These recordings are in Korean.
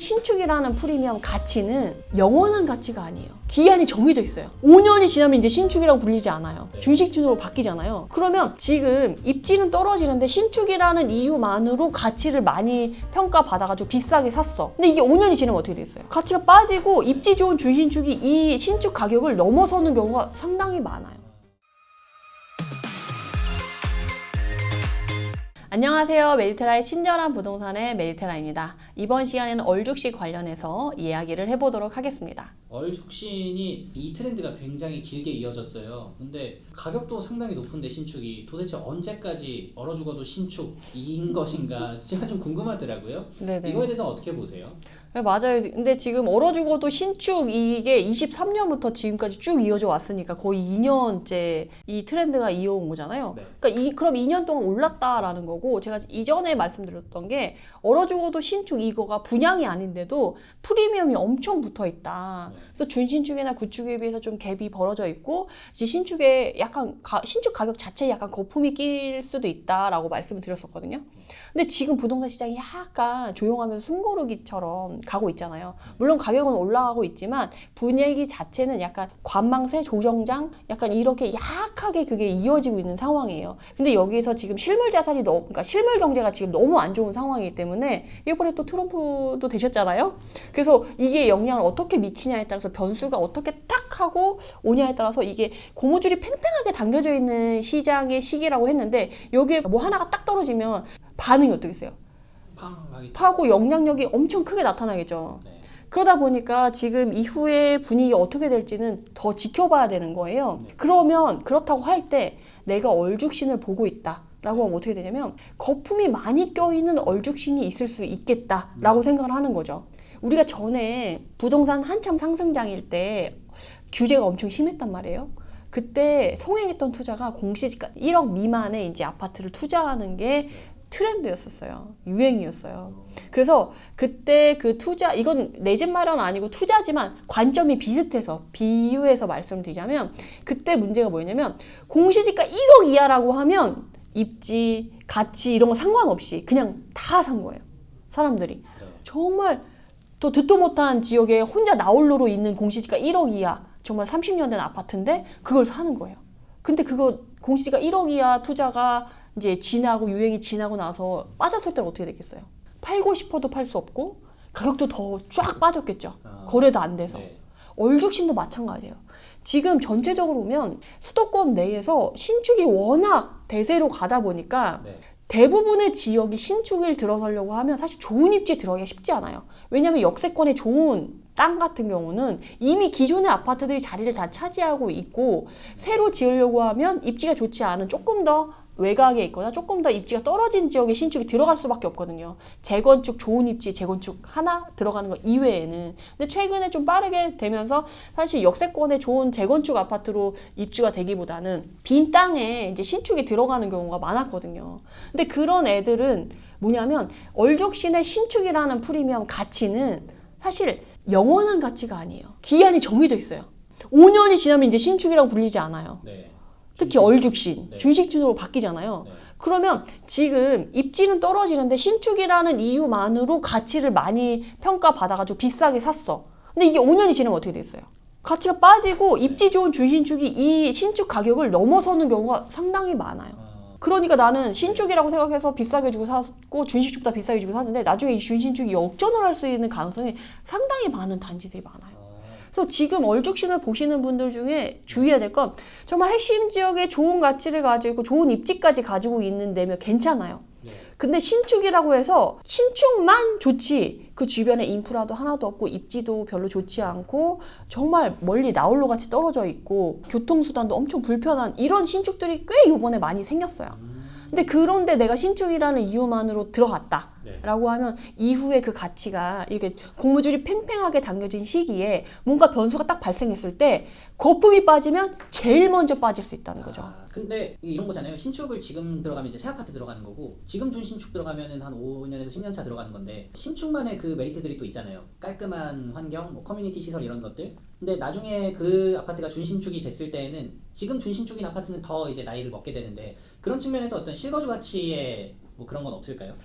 신축이라는 프리미엄 가치는 영원한 가치가 아니에요. 기한이 정해져 있어요. 5년이 지나면 이제 신축이라고 불리지 않아요. 준신축으로 바뀌잖아요. 그러면 지금 입지는 떨어지는데 신축이라는 이유만으로 가치를 많이 평가받아가지고 비싸게 샀어. 근데 이게 5년이 지나면 어떻게 됐어요? 가치가 빠지고 입지 좋은 준신축이 이 신축 가격을 넘어서는 경우가 상당히 많아요. 안녕하세요. 메디테라의 친절한 부동산의 메디테라입니다. 이번 시간에는 얼죽신 관련해서 이야기를 해보도록 하겠습니다. 얼죽신이 이 트렌드가 굉장히 길게 이어졌어요. 근데 가격도 상당히 높은데 신축이 도대체 언제까지 얼어 죽어도 신축인 것인가 제가 좀 궁금하더라고요. 네네. 이거에 대해서 어떻게 보세요? 네, 맞아요. 근데 지금 얼어 죽어도 신축 이게 23년부터 지금까지 쭉 이어져 왔으니까 거의 2년째 이 트렌드가 이어온 거잖아요. 네. 그러니까 그럼 2년 동안 올랐다라는 거고, 제가 이전에 말씀드렸던 게 얼어 죽어도 신축 이거가 분양이 아닌데도 프리미엄이 엄청 붙어 있다. 그래서 준신축이나 구축에 비해서 좀 갭이 벌어져 있고, 이제 신축에 약간 신축 가격 자체에 약간 거품이 낄 수도 있다라고 말씀을 드렸었거든요. 근데 지금 부동산 시장이 약간 조용하면서 숨고르기처럼 가고 있잖아요. 물론 가격은 올라가고 있지만 분위기 자체는 약간 관망세, 조정장 약간 이렇게 약하게 그게 이어지고 있는 상황이에요. 근데 여기서 지금 실물 자산이 그러니까 실물 경제가 지금 너무 안 좋은 상황이기 때문에, 이번에 또 트럼프도 되셨잖아요. 그래서 이게 영향을 어떻게 미치냐에 따라서 변수가 어떻게 탁 하고 오냐에 따라서 이게 고무줄이 팽팽하게 당겨져 있는 시장의 시기라고 했는데, 여기에 뭐 하나가 딱 떨어지면 반응이 어떻겠어요? 파고 영향력이 엄청 크게 나타나겠죠. 네. 그러다 보니까 지금 이후에 분위기 어떻게 될지는 더 지켜봐야 되는 거예요. 그러면 그렇다고 할 때 내가 얼죽신을 보고 있다 라고 하면 어떻게 되냐면, 거품이 많이 껴있는 얼죽신이 있을 수 있겠다라고 생각을 하는 거죠. 우리가 전에 부동산 한참 상승장일 때 규제가 엄청 심했단 말이에요. 그때 성행했던 투자가 공시지가 1억 미만의 이제 아파트를 투자하는 게 트렌드였었어요. 유행이었어요. 그래서 그때 그 투자, 이건 내 집 마련 아니고 투자지만 관점이 비슷해서 비유해서 말씀드리자면, 그때 문제가 뭐였냐면, 공시지가 1억 이하라고 하면 입지, 가치 이런 거 상관없이 그냥 다 산 거예요. 사람들이. 정말 또 듣도 못한 지역에 혼자 나홀로로 있는 공시지가 1억 이하, 정말 30년 된 아파트인데 그걸 사는 거예요. 근데 그거 공시지가 1억 이하 투자가 이제 지나고 유행이 지나고 나서 빠졌을 때는 어떻게 됐겠어요? 팔고 싶어도 팔 수 없고 가격도 더 쫙 빠졌겠죠. 거래도 안 돼서. 네. 얼죽신도 마찬가지예요. 지금 전체적으로 보면 수도권 내에서 신축이 워낙 대세로 가다 보니까 대부분의 지역이 신축을 들어서려고 하면 사실 좋은 입지에 들어가기가 쉽지 않아요. 왜냐하면 역세권에 좋은 땅 같은 경우는 이미 기존의 아파트들이 자리를 다 차지하고 있고, 새로 지으려고 하면 입지가 좋지 않은 조금 더 외곽에 있거나 조금 더 입지가 떨어진 지역에 신축이 들어갈 수밖에 없거든요. 재건축, 좋은 입지 재건축 하나 들어가는 거 이외에는. 근데 최근에 좀 빠르게 되면서 사실 역세권에 좋은 재건축 아파트로 입주가 되기보다는 빈 땅에 이제 신축이 들어가는 경우가 많았거든요. 근데 그런 애들은 뭐냐면, 얼죽신의 신축이라는 프리미엄 가치는 사실 영원한 가치가 아니에요. 기한이 정해져 있어요. 5년이 지나면 이제 신축이라고 불리지 않아요. 네. 특히 얼죽신, 네. 준신축으로 바뀌잖아요. 네. 그러면 지금 입지는 떨어지는데 신축이라는 이유만으로 가치를 많이 평가받아가지고 비싸게 샀어. 근데 이게 5년이 지나면 어떻게 됐어요? 가치가 빠지고 입지 좋은 준신축이 이 신축 가격을 넘어서는 경우가 상당히 많아요. 그러니까 나는 신축이라고 생각해서 비싸게 주고 샀고 준신축도 비싸게 주고 샀는데, 나중에 이 준신축이 역전을 할 수 있는 가능성이 상당히 많은 단지들이 많아요. 그래서 지금 얼죽신을 보시는 분들 중에 주의해야 될 건, 정말 핵심 지역에 좋은 가치를 가지고 좋은 입지까지 가지고 있는 데면 괜찮아요. 근데 신축이라고 해서 신축만 좋지 그 주변에 인프라도 하나도 없고 입지도 별로 좋지 않고 정말 멀리 나홀로 같이 떨어져 있고 교통수단도 엄청 불편한 이런 신축들이 꽤 요번에 많이 생겼어요. 근데 그런데 내가 신축이라는 이유만으로 들어갔다 라고 하면 이후에 그 가치가 이렇게 고무줄이 팽팽하게 당겨진 시기에 뭔가 변수가 딱 발생했을 때 거품이 빠지면 제일 먼저 빠질 수 있다는 거죠. 근데 이런 거잖아요. 신축을 지금 들어가면 이제 새 아파트 들어가는 거고, 지금 준신축 들어가면은 한 5년에서 10년 차 들어가는 건데, 신축만의 그 메리트들이 또 있잖아요. 깔끔한 환경, 뭐 커뮤니티 시설 이런 것들. 근데 나중에 그 아파트가 준신축이 됐을 때에는 지금 준신축인 아파트는 더 이제 나이를 먹게 되는데, 그런 측면에서 어떤 실거주 가치에 뭐 그런 건 없을까요?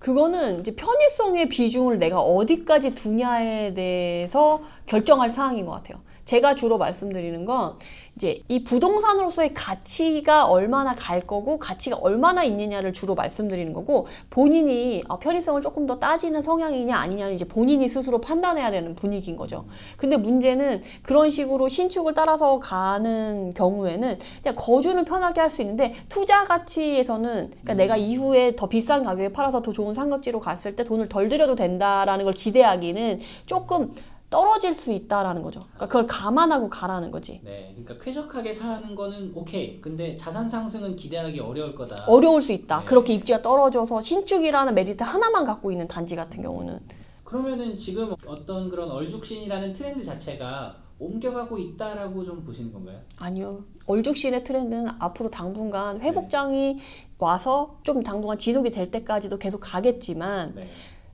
그거는 이제 편의성의 비중을 내가 어디까지 두냐에 대해서 결정할 사항인 것 같아요. 제가 주로 말씀드리는 건 이제 이 부동산으로서의 가치가 얼마나 갈 거고 가치가 얼마나 있느냐를 주로 말씀드리는 거고, 본인이 편의성을 조금 더 따지는 성향이냐 아니냐는 이제 본인이 스스로 판단해야 되는 분위기인 거죠. 근데 문제는 그런 식으로 신축을 따라서 가는 경우에는 그냥 거주는 편하게 할 수 있는데 투자 가치에서는 그러니까 내가 이후에 더 비싼 가격에 팔아서 더 좋은 상급지로 갔을 때 돈을 덜 들여도 된다라는 걸 기대하기는 조금 떨어질 수 있다라는 거죠. 그러니까 그걸 감안하고 가라는 거지. 네, 그러니까 쾌적하게 사는 거는 오케이. 근데 자산 상승은 기대하기 어려울 거다. 어려울 수 있다. 네. 그렇게 입지가 떨어져서 신축이라는 메리트 하나만 갖고 있는 단지 같은 경우는. 그러면은 지금 어떤 그런 얼죽신이라는 트렌드 자체가 옮겨가고 있다라고 좀 보시는 건가요? 아니요. 얼죽신의 트렌드는 앞으로 당분간 회복장이 와서 좀 당분간 지속이 될 때까지도 계속 가겠지만, 네.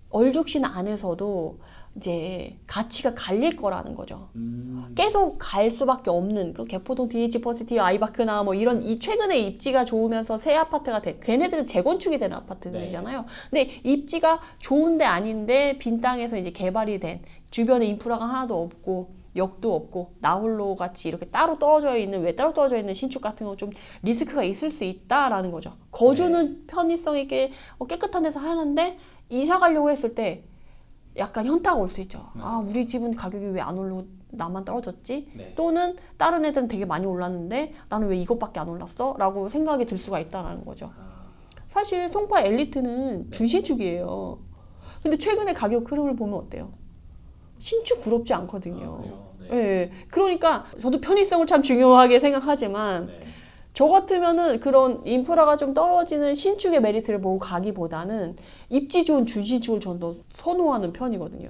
얼죽신 안에서도 이제 가치가 갈릴 거라는 거죠. 음. 계속 갈 수밖에 없는 그 개포동 DH 퍼시티 아이바크나 뭐 이런 이 최근에 입지가 좋으면서 새 아파트가 걔네들은 재건축이 되는 아파트들이잖아요. 근데 입지가 좋은데 아닌데 빈 땅에서 이제 개발이 된 주변에 인프라가 하나도 없고 역도 없고 나홀로 같이 이렇게 따로 떨어져 있는 외따로 떨어져 있는 신축 같은 거 좀 리스크가 있을 수 있다라는 거죠. 거주는 편의성 있게 깨끗한 데서 하는데 이사 가려고 했을 때 약간 현타가 올 수 있죠. 아, 우리 집은 가격이 왜 안 오르고 나만 떨어졌지? 네. 또는 다른 애들은 되게 많이 올랐는데 나는 왜 이것밖에 안 올랐어? 라고 생각이 들 수가 있다는 거죠. 사실 송파 엘리트는 준신축이에요. 근데 최근에 가격 흐름을 보면 어때요? 신축 부럽지 않거든요. 그래요? 네. 예. 그러니까 저도 편의성을 참 중요하게 생각하지만 네. 저 같으면은 그런 인프라가 좀 떨어지는 신축의 메리트를 보고 가기보다는 입지 좋은 준신축을 전 더 선호하는 편이거든요.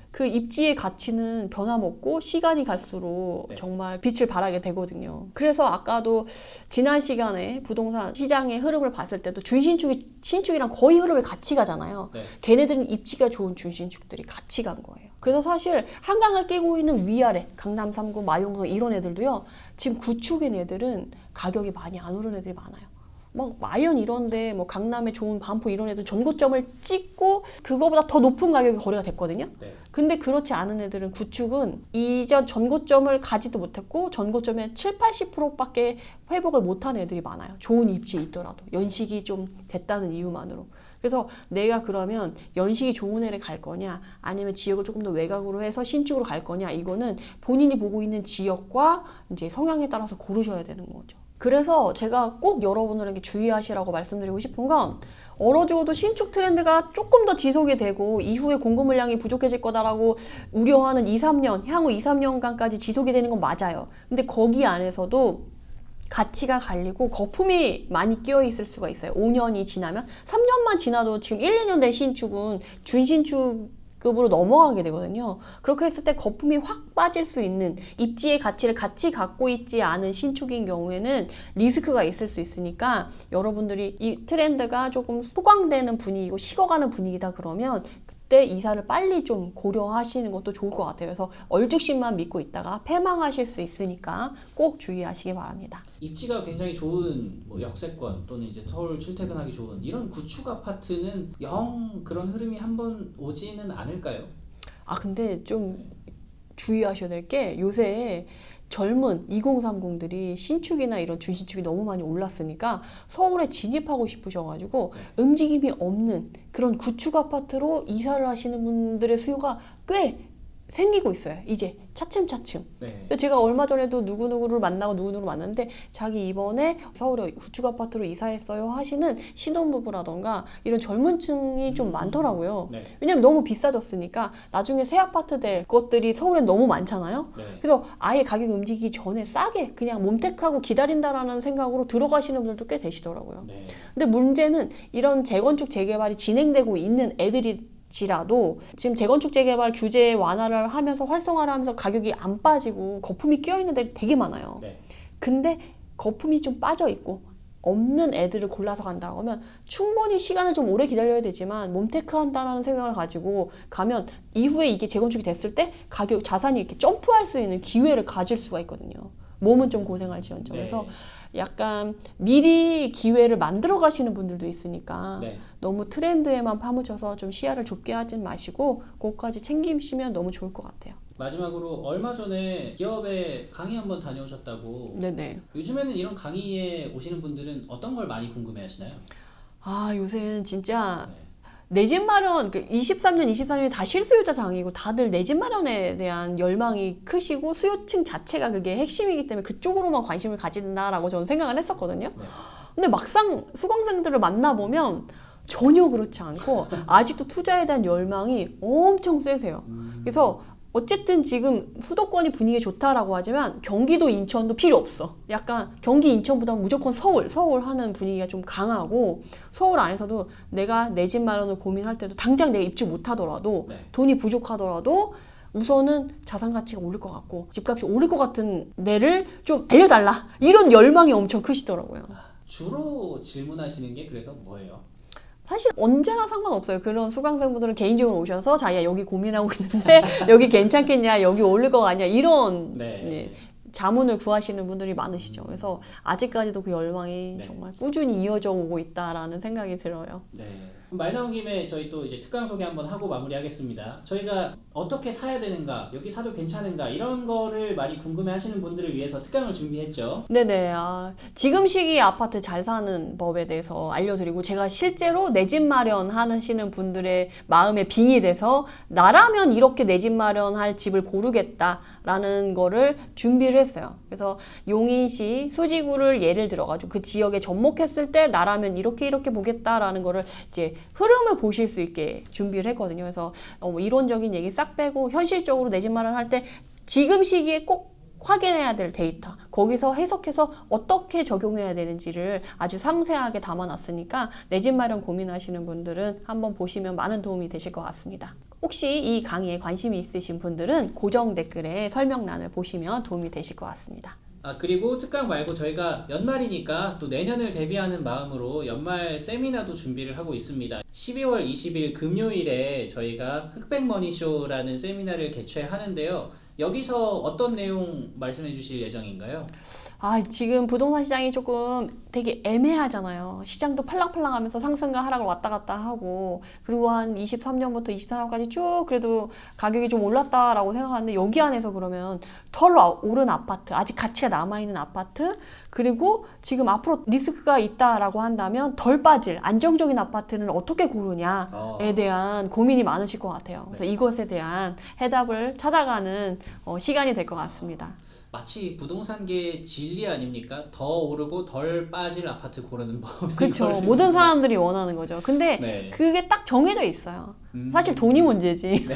그 입지의 가치는 변함없고 시간이 갈수록 네. 정말 빛을 발하게 되거든요. 그래서 아까도 지난 시간에 부동산 시장의 흐름을 봤을 때도 준신축이 신축이랑 거의 흐름을 같이 가잖아요. 네. 걔네들은 입지가 좋은 준신축들이 같이 간 거예요. 그래서 사실 한강을 끼고 있는 위아래 강남 3구, 마용강 이런 애들도요. 지금 구축인 애들은 가격이 많이 안 오른 애들이 많아요. 막 마연 이런데 뭐 강남에 좋은 반포 이런 애들 전고점을 찍고 그거보다 더 높은 가격에 거래가 됐거든요. 네. 근데 그렇지 않은 애들은 구축은 이전 전고점을 가지도 못했고 전고점의 70-80%밖에 회복을 못한 애들이 많아요. 좋은 입지에 있더라도 연식이 좀 됐다는 이유만으로. 그래서 내가 그러면 연식이 좋은 애를 갈 거냐 아니면 지역을 조금 더 외곽으로 해서 신축으로 갈 거냐, 이거는 본인이 보고 있는 지역과 이제 성향에 따라서 고르셔야 되는 거죠. 그래서 제가 꼭 여러분들에게 주의하시라고 말씀드리고 싶은 건, 얼어죽어도 신축 트렌드가 조금 더 지속이 되고 이후에 공급 물량이 부족해질 거다라고 우려하는 2-3년, 향후 2-3년간까지 지속이 되는 건 맞아요. 근데 거기 안에서도 가치가 갈리고 거품이 많이 끼어 있을 수가 있어요. 5년이 지나면, 3년만 지나도 지금 1-2년 된 신축은 준신축급으로 넘어가게 되거든요. 그렇게 했을 때 거품이 확 빠질 수 있는 입지의 가치를 같이 갖고 있지 않은 신축인 경우에는 리스크가 있을 수 있으니까, 여러분들이 이 트렌드가 조금 소강되는 분위기고 식어가는 분위기다 그러면 그때 이사를 빨리 좀 고려하시는 것도 좋을 것 같아요. 그래서 얼죽신만 믿고 있다가 패망하실 수 있으니까 꼭 주의하시기 바랍니다. 입지가 굉장히 좋은 뭐 역세권 또는 이제 서울 출퇴근하기 좋은 이런 구축 아파트는 영 그런 흐름이 한번 오지는 않을까요? 아, 근데 좀 주의하셔야 될 게, 요새 젊은 2030들이 신축이나 이런 준신축이 너무 많이 올랐으니까 서울에 진입하고 싶으셔가지고 움직임이 없는 그런 구축 아파트로 이사를 하시는 분들의 수요가 꽤 생기고 있어요. 이제 차츰차츰. 네. 제가 얼마 전에도 누구누구를 만나고 누구누구를 만났는데, 자기 이번에 서울에 구축 아파트로 이사했어요 하시는 신혼부부라던가 이런 젊은 층이 좀 많더라고요. 네. 왜냐면 너무 비싸졌으니까 나중에 새 아파트 될 것들이 서울엔 너무 많잖아요. 네. 그래서 아예 가격이 움직이기 전에 싸게 그냥 몸택하고 기다린다라는 생각으로 들어가시는 분들도 꽤 되시더라고요. 네. 근데 문제는 이런 재건축 재개발이 진행되고 있는 애들이 지라도 지금 재건축 재개발 규제 완화를 하면서 활성화를 하면서 가격이 안 빠지고 거품이 끼어 있는 데가 되게 많아요. 네. 근데 거품이 좀 빠져 있고 없는 애들을 골라서 간다고 하면 충분히 시간을 좀 오래 기다려야 되지만 몸테크 한다는 생각을 가지고 가면 이후에 이게 재건축이 됐을 때 가격 자산이 이렇게 점프할 수 있는 기회를 가질 수가 있거든요. 몸은 좀 고생할지언정. 네. 그래서 약간 미리 기회를 만들어 가시는 분들도 있으니까 네. 너무 트렌드에만 파묻혀서 좀 시야를 좁게 하진 마시고 그것까지 챙기시면 너무 좋을 것 같아요. 마지막으로 얼마 전에 기업에 강의 한번 다녀오셨다고. 네네. 요즘에는 이런 강의에 오시는 분들은 어떤 걸 많이 궁금해하시나요? 아, 요새는 진짜 네. 내 집 마련, 23년이 다 실수요자 장이고 다들 내 집 마련에 대한 열망이 크시고 수요층 자체가 그게 핵심이기 때문에 그쪽으로만 관심을 가진다라고 저는 생각을 했었거든요. 네. 근데 막상 수강생들을 만나보면 전혀 그렇지 않고 아직도 투자에 대한 열망이 엄청 세세요. 그래서 어쨌든 지금 수도권이 분위기 좋다라고 하지만 경기도 인천도 필요 없어. 약간 경기 인천보다 무조건 서울 하는 분위기가 좀 강하고 서울 안에서도 내가 내 집 마련을 고민할 때도 당장 내가 입주 못 하더라도 네. 돈이 부족하더라도 우선은 자산 가치가 오를 것 같고 집값이 오를 것 같은 데를 좀 알려달라. 이런 열망이 엄청 크시더라고요. 주로 질문하시는 게 그래서 뭐예요? 사실 언제나 상관없어요. 그런 수강생분들은 개인적으로 오셔서 자기야 여기 고민하고 있는데 여기 괜찮겠냐, 여기 오를 거 아니야 이런 네. 네, 자문을 구하시는 분들이 많으시죠. 그래서 아직까지도 그 열망이 네. 정말 꾸준히 이어져 오고 있다라는 생각이 들어요. 네. 그럼 말 나온 김에 저희 또 이제 특강 소개 한번 하고 마무리하겠습니다. 저희가 어떻게 사야 되는가, 여기 사도 괜찮은가 이런 거를 많이 궁금해하시는 분들을 위해서 특강을 준비했죠. 네네. 지금 시기에 아파트 잘 사는 법에 대해서 알려드리고 제가 실제로 내 집 마련하시는 분들의 마음에 빙이 돼서 나라면 이렇게 내 집 마련할 집을 고르겠다라는 거를 준비를 했어요. 그래서 용인시 수지구를 예를 들어가지고 그 지역에 접목했을 때 나라면 이렇게 보겠다라는 거를 이제 흐름을 보실 수 있게 준비를 했거든요. 그래서 뭐 이론적인 얘기 싹 빼고 현실적으로 내 집 마련할 때 지금 시기에 꼭 확인해야 될 데이터 거기서 해석해서 어떻게 적용해야 되는지를 아주 상세하게 담아놨으니까 내 집 마련 고민하시는 분들은 한번 보시면 많은 도움이 되실 것 같습니다. 혹시 이 강의에 관심이 있으신 분들은 고정 댓글에 설명란을 보시면 도움이 되실 것 같습니다. 그리고 특강 말고 저희가 연말이니까 또 내년을 대비하는 마음으로 연말 세미나도 준비를 하고 있습니다. 12월 20일 금요일에 저희가 흑백머니쇼라는 세미나를 개최하는데요. 여기서 어떤 내용 말씀해 주실 예정인가요? 지금 부동산 시장이 조금 되게 애매하잖아요. 시장도 팔랑팔랑하면서 상승과 하락을 왔다 갔다 하고 그리고 한 23년부터 24년까지 쭉 그래도 가격이 좀 올랐다라고 생각하는데 여기 안에서 그러면 덜 오른 아파트, 아직 가치가 남아있는 아파트 그리고 지금 앞으로 리스크가 있다라고 한다면 덜 빠질 안정적인 아파트는 어떻게 고르냐에 대한 고민이 많으실 것 같아요. 그래서 이것에 대한 해답을 찾아가는 시간이 될 것 같습니다. 마치 부동산계의 진리 아닙니까? 더 오르고 덜 빠질 아파트 고르는 법. 그렇죠. 모든 사람들이 원하는 거죠. 근데 네. 그게 딱 정해져 있어요. 사실 돈이 문제지. 네.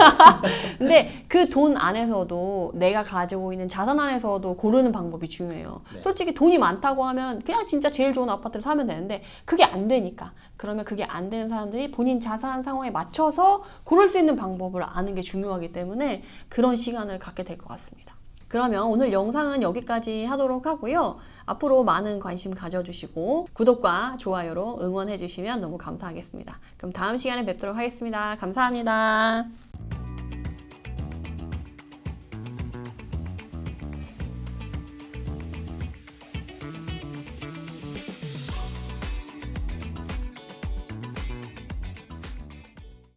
근데 그 돈 안에서도 내가 가지고 있는 자산 안에서도 고르는 방법이 중요해요. 네. 솔직히 돈이 많다고 하면 그냥 진짜 제일 좋은 아파트를 사면 되는데 그게 안 되니까. 그러면 그게 안 되는 사람들이 본인 자산 상황에 맞춰서 고를 수 있는 방법을 아는 게 중요하기 때문에 그런 시간을 갖게 될 것 같습니다. 그러면 오늘 영상은 여기까지 하도록 하고요. 앞으로 많은 관심 가져주시고 구독과 좋아요로 응원해 주시면 너무 감사하겠습니다. 그럼 다음 시간에 뵙도록 하겠습니다. 감사합니다.